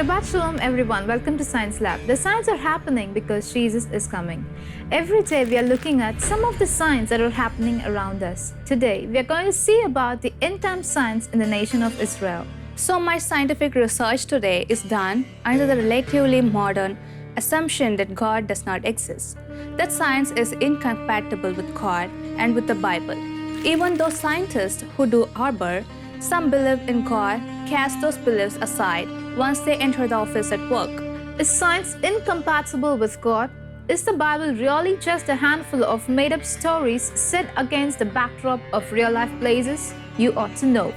Shabbat Shalom, everyone. Welcome to Science Lab. The signs are happening because Jesus is coming. Every day we are looking at some of the signs that are happening around us. Today, we are going to see about the end-time signs in the nation of Israel. So much scientific research today is done under the relatively modern assumption that God does not exist, that science is incompatible with God and with the Bible. Even though scientists who do harbor some belief in God cast those beliefs aside once they enter the office at work. Is science incompatible with God? Is the Bible really just a handful of made-up stories set against the backdrop of real-life places? You ought to know.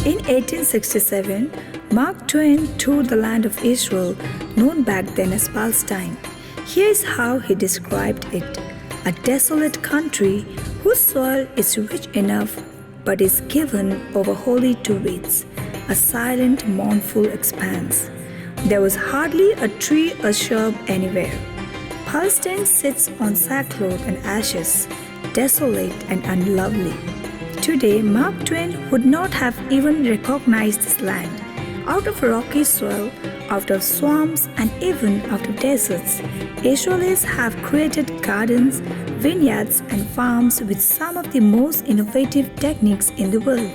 In 1867, Mark Twain toured the land of Israel, known back then as Palestine. Here's how he described it: a desolate country whose soil is rich enough but is given over wholly to weeds, a silent, mournful expanse. There was hardly a tree or shrub anywhere. Palestine sits on sackcloth and ashes, desolate and unlovely. Today, Mark Twain would not have even recognized this land. Out of rocky soil, out of swamps, and even out of deserts, Israelis have created gardens, vineyards, and farms with some of the most innovative techniques in the world.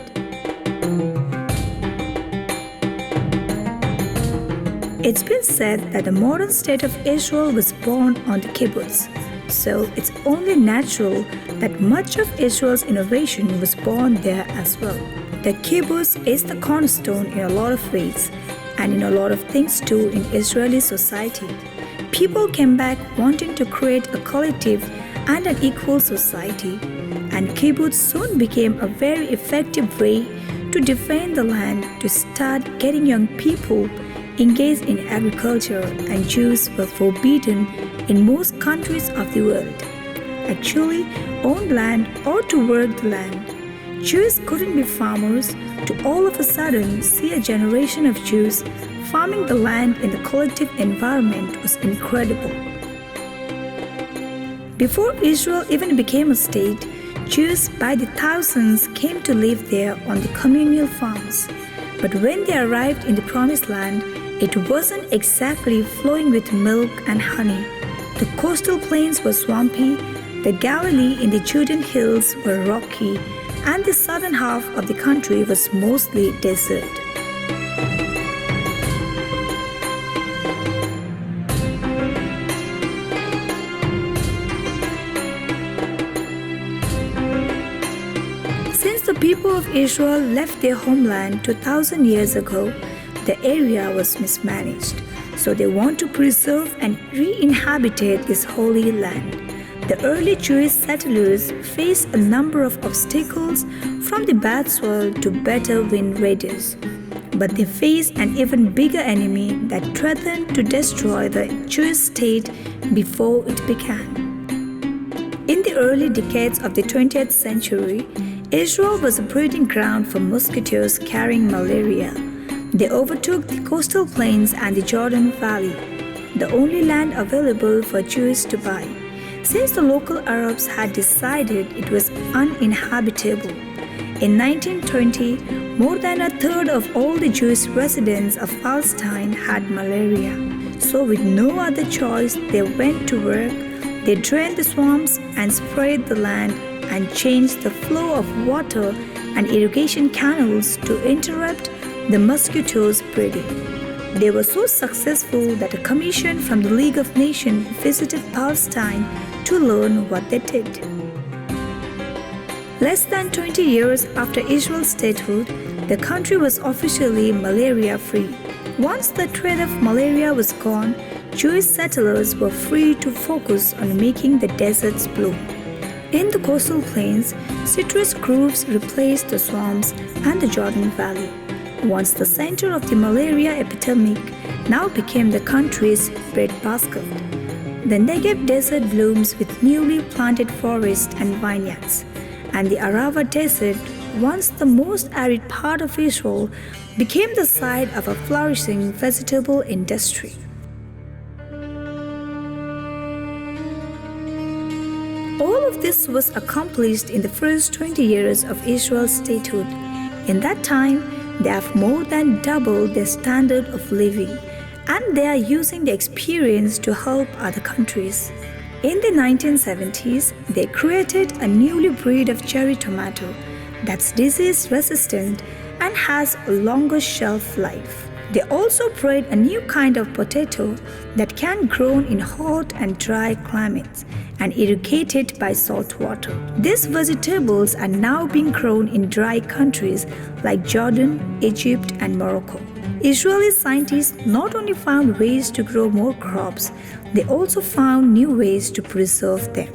It's been said that the modern state of Israel was born on the kibbutz, so it's only natural that much of Israel's innovation was born there as well. The kibbutz is the cornerstone in a lot of ways, and in a lot of things too in Israeli society. People came back wanting to create a collective and an equal society, and kibbutz soon became a very effective way to defend the land, to start getting young people engaged in agriculture, and Jews were forbidden in most countries of the world. Actually, own land or to work the land. Jews couldn't be farmers. To all of a sudden see a generation of Jews farming the land in the collective environment was incredible. Before Israel even became a state, Jews by the thousands came to live there on the communal farms. But when they arrived in the Promised Land, it wasn't exactly flowing with milk and honey. The coastal plains were swampy, the Galilee in the Judean hills were rocky, and the southern half of the country was mostly desert. Since the people of Israel left their homeland 2,000 years ago, the area was mismanaged, so they want to preserve and re-inhabit this holy land. The early Jewish settlers faced a number of obstacles, from the bad soil to better wind radius. But they faced an even bigger enemy that threatened to destroy the Jewish state before it began. In the early decades of the 20th century, Israel was a breeding ground for mosquitoes carrying malaria. They overtook the coastal plains and the Jordan Valley, the only land available for Jews to buy, since the local Arabs had decided it was uninhabitable. In 1920, more than a third of all the Jewish residents of Palestine had malaria. So with no other choice, they went to work. They drained the swamps and sprayed the land and changed the flow of water and irrigation canals to interrupt the mosquitoes' breeding. They were so successful that a commission from the League of Nations visited Palestine to learn what they did. Less than 20 years after Israel's statehood, the country was officially malaria-free. Once the threat of malaria was gone, Jewish settlers were free to focus on making the deserts bloom. In the coastal plains, citrus groves replaced the swamps and the Jordan Valley. Once the center of the malaria epidemic, now became the country's breadbasket. The Negev desert blooms with newly planted forests and vineyards, and the Arava desert, once the most arid part of Israel, became the site of a flourishing vegetable industry. All of this was accomplished in the first 20 years of Israel's statehood. In that time, They have more than doubled their standard of living, and they are using the experience to help other countries. In the 1970s, they created a newly breed of cherry tomato that's disease resistant and has a longer shelf life. They also bred a new kind of potato that can grow in hot and dry climates and irrigated by salt water. These vegetables are now being grown in dry countries like Jordan, Egypt, and Morocco. Israeli scientists not only found ways to grow more crops, they also found new ways to preserve them.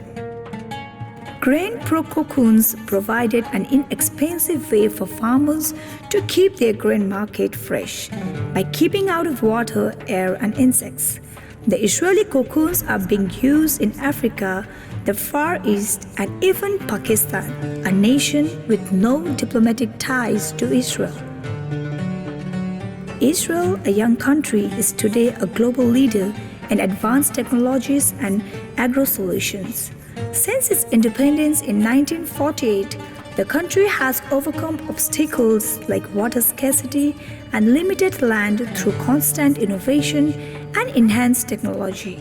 Grain Pro cocoons provided an inexpensive way for farmers to keep their grain market fresh by keeping out of water, air, and insects. The Israeli cocoons are being used in Africa, the Far East, and even Pakistan, a nation with no diplomatic ties to Israel. Israel, a young country, is today a global leader in advanced technologies and agro-solutions. Since its independence in 1948, the country has overcome obstacles like water scarcity and limited land through constant innovation and enhanced technology.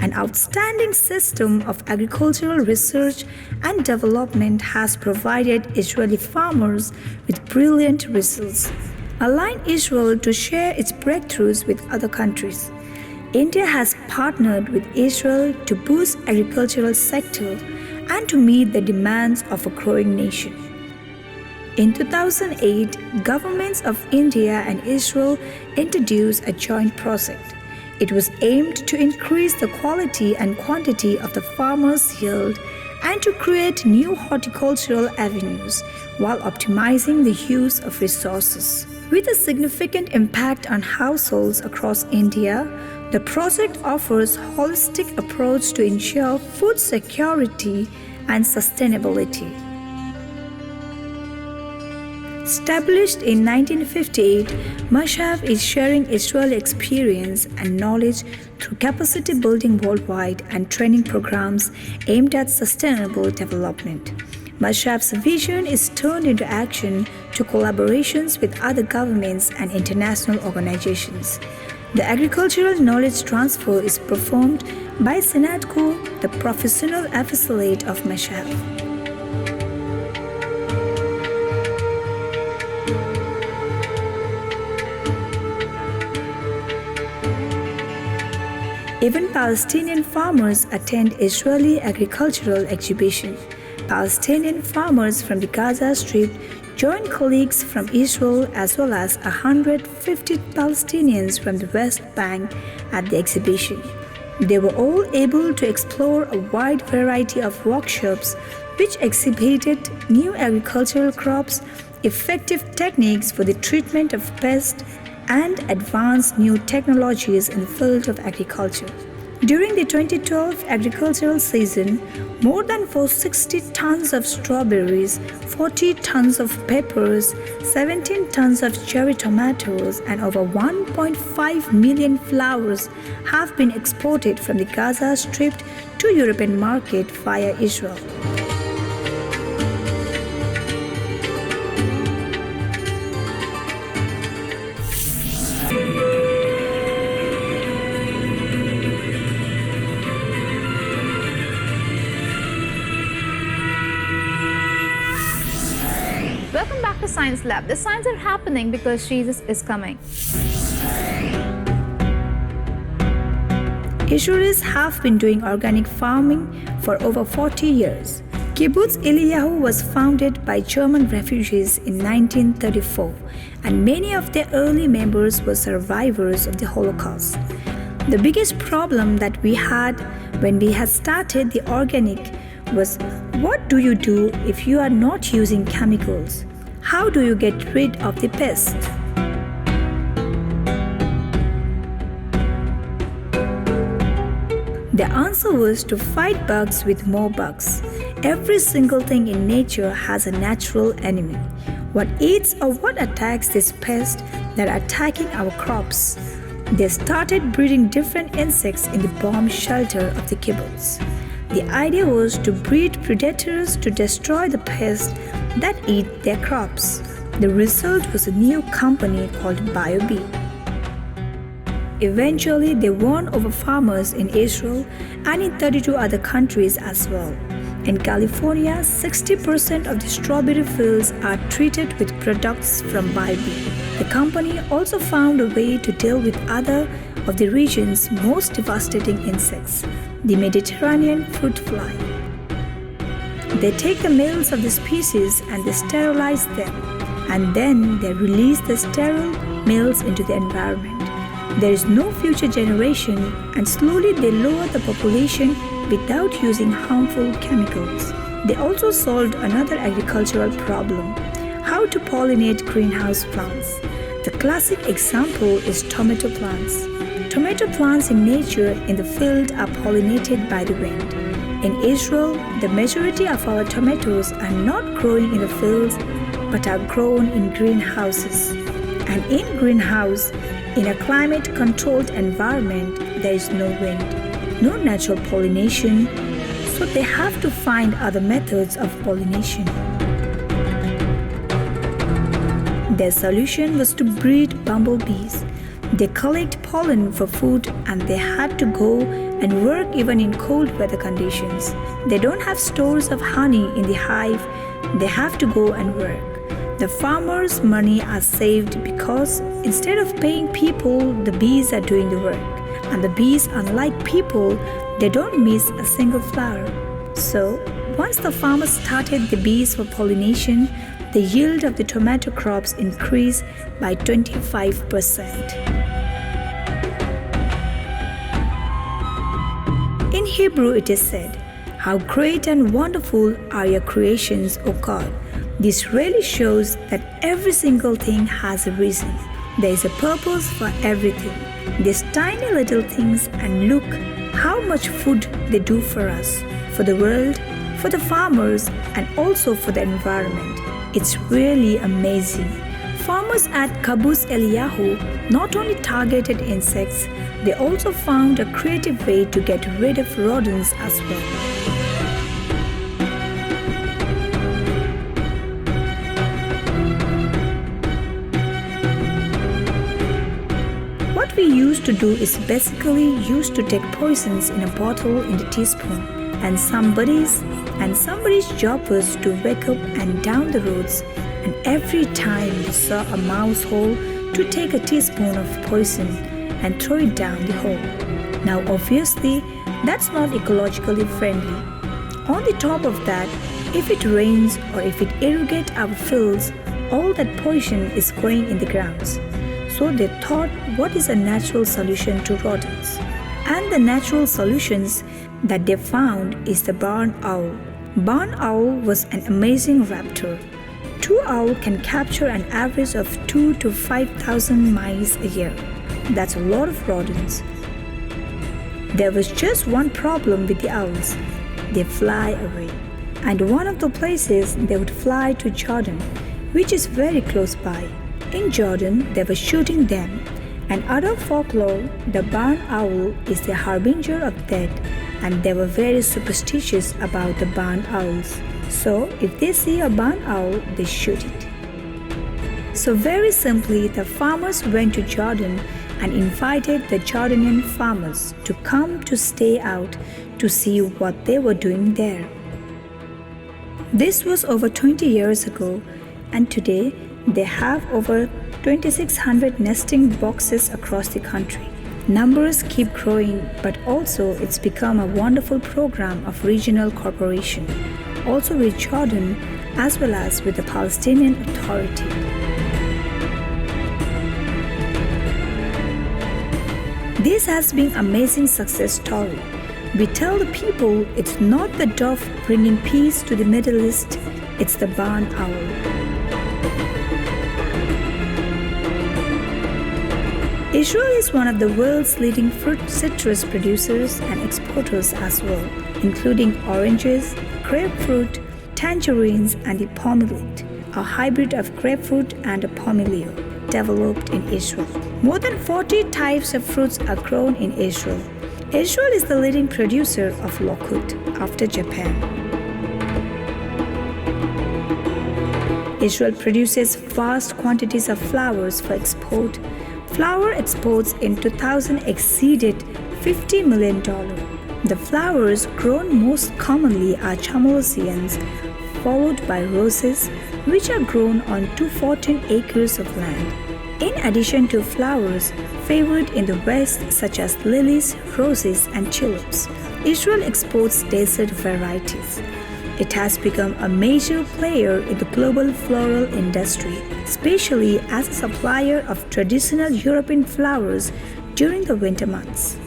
An outstanding system of agricultural research and development has provided Israeli farmers with brilliant results, allowing Israel to share its breakthroughs with other countries. India has partnered with Israel to boost agricultural sector and to meet the demands of a growing nation. In 2008, governments of India and Israel introduced a joint project. It was aimed to increase the quality and quantity of the farmers' yield and to create new horticultural avenues while optimizing the use of resources. With a significant impact on households across India, the project offers a holistic approach to ensure food security and sustainability. Established in 1958, Mashab is sharing Israeli experience and knowledge through capacity building worldwide and training programs aimed at sustainable development. Mashab's vision is turned into action to collaborations with other governments and international organizations. The agricultural knowledge transfer is performed by SENATCO, the professional affiliate of Mashab. Even Palestinian farmers attend Israeli agricultural exhibition. Palestinian farmers from the Gaza Strip join colleagues from Israel as well as 150 Palestinians from the West Bank at the exhibition. They were all able to explore a wide variety of workshops which exhibited new agricultural crops, effective techniques for the treatment of pests, and advanced new technologies in the field of agriculture. During the 2012 agricultural season, more than 460 tons of strawberries, 40 tons of peppers, 17 tons of cherry tomatoes, and over 1.5 million flowers have been exported from the Gaza Strip to European market via Israel. Welcome back to Science Lab. The signs are happening because Jesus is coming. Israelis have been doing organic farming for over 40 years. Kibbutz Eliyahu was founded by German refugees in 1934, and many of their early members were survivors of the Holocaust. The biggest problem that we had when we had started the organic was, what do you do if you are not using chemicals? How do you get rid of the pest? The answer was to fight bugs with more bugs. Every single thing in nature has a natural enemy. What eats or what attacks these pests that are attacking our crops? They started breeding different insects in the bomb shelter of the kibbutz. The idea was to breed predators to destroy the pests that eat their crops. The result was a new company called BioBee. Eventually, they won over farmers in Israel and in 32 other countries as well. In California, 60% of the strawberry fields are treated with products from BioBee. The company also found a way to deal with other of the region's most devastating insects, the Mediterranean fruit fly. They take the males of the species and they sterilize them, and then they release the sterile males into the environment. There is no future generation, and slowly they lower the population without using harmful chemicals. They also solved another agricultural problem: how to pollinate greenhouse plants. The classic example is tomato plants. Tomato plants in nature in the field are pollinated by the wind. In Israel, the majority of our tomatoes are not growing in the fields but are grown in greenhouses. And in greenhouse, in a climate-controlled environment, there is no wind, no natural pollination, so they have to find other methods of pollination. Their solution was to breed bumblebees. They collect pollen for food and they had to go and work even in cold weather conditions. They don't have stores of honey in the hive, they have to go and work. The farmers' money are saved because instead of paying people, the bees are doing the work. And the bees, unlike people, they don't miss a single flower. So, once the farmers started the bees for pollination, the yield of the tomato crops increased by 25%. In Hebrew it is said, "How great and wonderful are your creations, O God." This really shows that every single thing has a reason. There is a purpose for everything. These tiny little things, and look how much food they do for us, for the world, for the farmers, and also for the environment. It's really amazing. Farmers at Kibbutz Eliyahu not only targeted insects, they also found a creative way to get rid of rodents as well. What we used to do is basically used to take poisons in a bottle in a teaspoon, and somebody's job was to wake up and down the roads, and every time they saw a mouse hole, to take a teaspoon of poison and throw it down the hole. Now obviously that's not ecologically friendly. On the top of that, if it rains or if it irrigates our fields, all that poison is going in the grounds. So they thought, what is a natural solution to rodents? And the natural solutions that they found is the barn owl. Barn owl was an amazing raptor. 2 owls can capture an average of 2,000 to 5,000 mice a year. That's a lot of rodents. There was just one problem with the owls. They fly away. And one of the places they would fly to Jordan, which is very close by. In Jordan, they were shooting them. And other folklore, the barn owl is the harbinger of death, and they were very superstitious about the barn owls. So if they see a barn owl, they shoot it. So very simply, the farmers went to Jordan and invited the Jordanian farmers to come to stay out to see what they were doing there. This was over 20 years ago, and today they have over 2,600 nesting boxes across the country. Numbers keep growing, but also it's become a wonderful program of regional cooperation, also with Jordan as well as with the Palestinian Authority. This has been an amazing success story. We tell the people it's not the dove bringing peace to the Middle East, it's the barn owl. Israel is one of the world's leading fruit citrus producers and exporters as well, including oranges, grapefruit, tangerines, and the pomelo, a hybrid of grapefruit and a pomelo, developed in Israel. More than 40 types of fruits are grown in Israel. Israel is the leading producer of loquat after Japan. Israel produces vast quantities of flowers for export. Flower exports in 2000 exceeded $50 million. The flowers grown most commonly are chamelions, followed by roses, which are grown on 214 acres of land. In addition to flowers favored in the West such as lilies, roses, and tulips, Israel exports desert varieties. It has become a major player in the global floral industry, especially as a supplier of traditional European flowers during the winter months.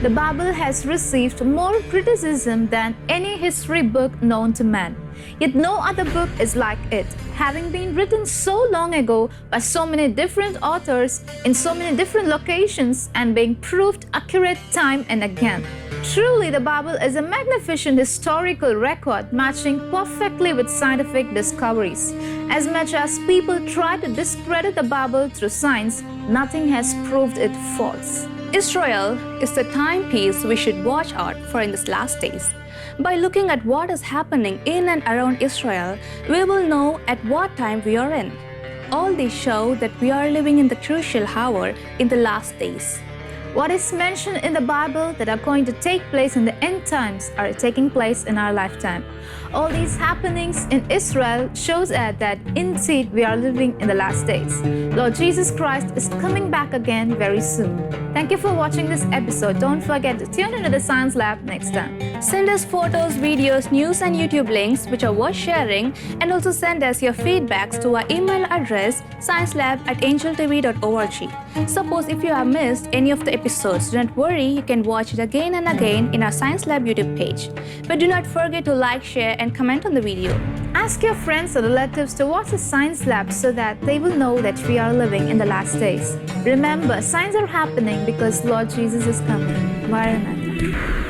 The Bible has received more criticism than any history book known to man. Yet no other book is like it, having been written so long ago by so many different authors in so many different locations and being proved accurate time and again. Truly, the Bible is a magnificent historical record matching perfectly with scientific discoveries. As much as people try to discredit the Bible through science, nothing has proved it false. Israel is the timepiece we should watch out for in these last days. By looking at what is happening in and around Israel, we will know at what time we are in. All these show that we are living in the crucial hour in the last days. What is mentioned in the Bible that are going to take place in the end times are taking place in our lifetime. All these happenings in Israel shows us that indeed we are living in the last days. Lord Jesus Christ is coming back again very soon. Thank you for watching this episode. Don't forget to tune into the Science Lab next time. Send us photos, videos, news and YouTube links which are worth sharing, and also send us your feedbacks to our email address sciencelab@angeltv.org. Suppose if you have missed any of the episodes, don't worry, you can watch it again and again in our Science Lab YouTube page. But do not forget to like, share and comment on the video. Ask your friends or relatives to watch the Science Lab so that they will know that we are living in the last days. Remember, signs are happening because Lord Jesus is coming. Maranatha.